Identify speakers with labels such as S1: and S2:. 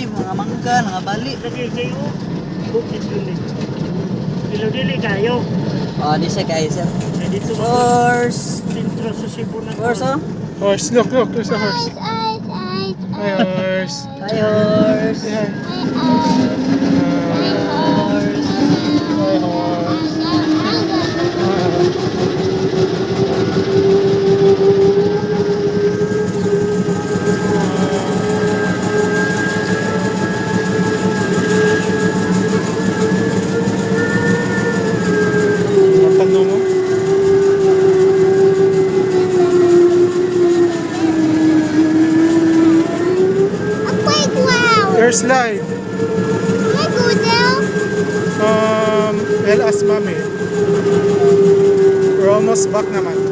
S1: gulay, mga mangga, mga bali.
S2: Lagi kayo. Bukit dili. Dili kayo.
S1: Oh, di siya kayo, sir.
S2: Ay, dito ba?
S1: Horse.
S2: Sentro sa Cebu na.
S1: Horse, oh.
S3: Horse, look, there's a horse. Hi, horse.
S1: Hi, horse.
S3: Say hi.
S1: Horse.
S3: Hi, horse. Tanong mo? There's slide. Well, as mommy. We're almost back naman.